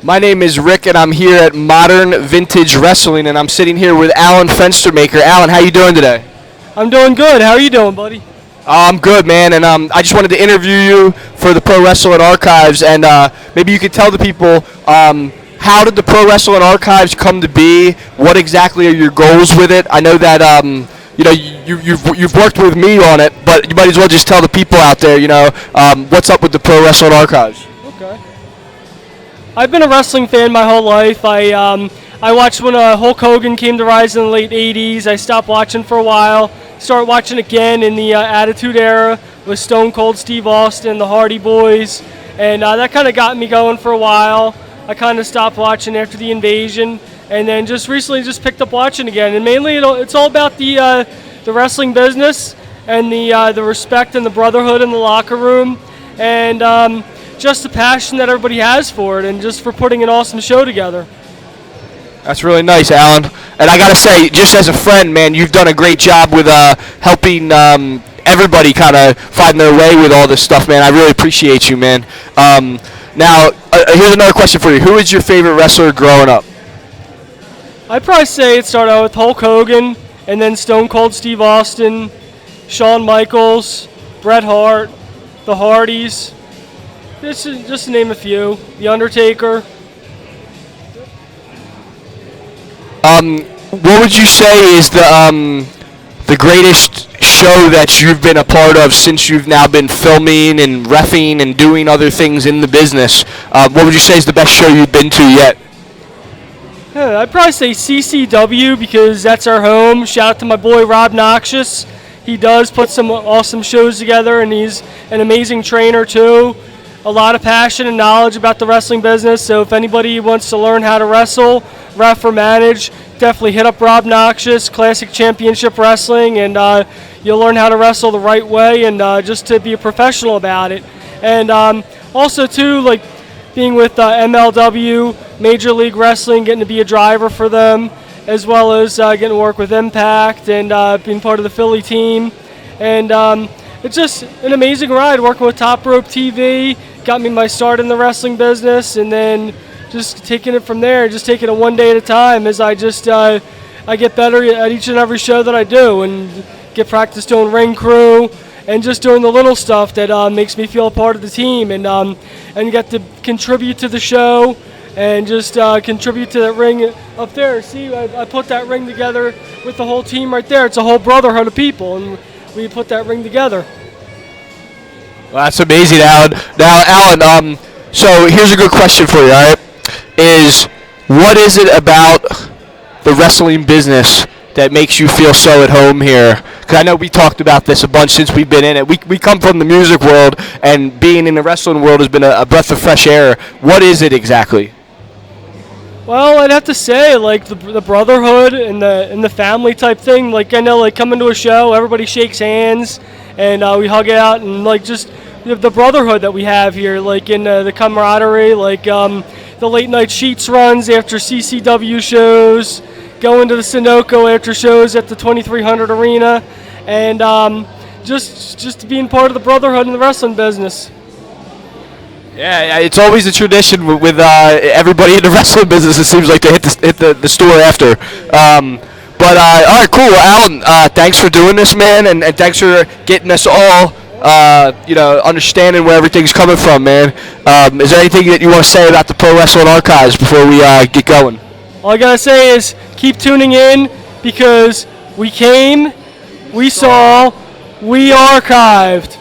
My name is Rick, and I'm here at Modern Vintage Wrestling, and I'm sitting here with Alan Fenstermaker. Alan, how you doing today? I'm doing good. How are you doing, buddy? I'm good, man, and I just wanted to interview you for the Pro Wrestling Archives, and maybe you could tell the people how did the Pro Wrestling Archives come to be? What exactly are your goals with it? I know that you've worked with me on it, but you might as well just tell the people out there, what's up with the Pro Wrestling Archives. Okay. I've been a wrestling fan my whole life. I watched when Hulk Hogan came to rise in the late 80s. I stopped watching for a while. Started watching again in the Attitude Era with Stone Cold Steve Austin, the Hardy Boys, and that kind of got me going for a while. I kind of stopped watching after the invasion, and then just recently just picked up watching again. And mainly it's all about the wrestling business and the respect and the brotherhood in the locker room, and just the passion that everybody has for it, and just for putting an awesome show together. That's really nice, Alan. And I gotta say, just as a friend, man, you've done a great job with helping everybody kind of find their way with all this stuff, man. I really appreciate you, man. Now, here's another question for you. Who is your favorite wrestler growing up? I'd probably say it started out with Hulk Hogan, and then Stone Cold Steve Austin, Shawn Michaels, Bret Hart, the Hardys. Just to name a few. The Undertaker. What would you say is the greatest show that you've been a part of since you've now been filming and reffing and doing other things in the business? What would you say is the best show you've been to yet? I'd probably say CCW because that's our home. Shout out to my boy Rob Noxious. He does put some awesome shows together, and he's an amazing trainer too. A lot of passion and knowledge about the wrestling business, so if anybody wants to learn how to wrestle, ref or manage, definitely hit up Rob Noxious, Classic Championship Wrestling, and you'll learn how to wrestle the right way and just to be a professional about it. And also too, like being with MLW, Major League Wrestling, getting to be a driver for them, as well as getting to work with Impact and being part of the Philly team. And it's just an amazing ride working with Top Rope TV. Got me my start in the wrestling business, and then just taking it from there, just taking it one day at a time as I just I get better at each and every show that I do, and get practice doing ring crew and just doing the little stuff that makes me feel a part of the team, and get to contribute to the show and just contribute to that ring up there. See, I put that ring together with the whole team right there. It's a whole brotherhood of people, and we put that ring together. Well, that's amazing, Alan. Now, Alan, so here's a good question for you, all right? What is it about the wrestling business that makes you feel so at home here? Because I know we talked about this a bunch since we've been in it. We come from the music world, and being in the wrestling world has been a breath of fresh air. What is it exactly? Well, I'd have to say, like, the brotherhood and the family type thing. Like, I know, like, coming to a show, everybody shakes hands, and we hug it out, and, like, just the brotherhood that we have here, like, in the camaraderie, like, the late-night sheets runs after CCW shows, going to the Sunoco after shows at the 2300 Arena, and just being part of the brotherhood in the wrestling business. Yeah, it's always a tradition with everybody in the wrestling business. It seems like they hit the store after. But all right, cool. Well, Alan, thanks for doing this, man, and thanks for getting us all, understanding where everything's coming from, man. Is there anything that you want to say about the Pro Wrestling Archives before we get going? All I gotta say is keep tuning in, because we came, we saw, we archived.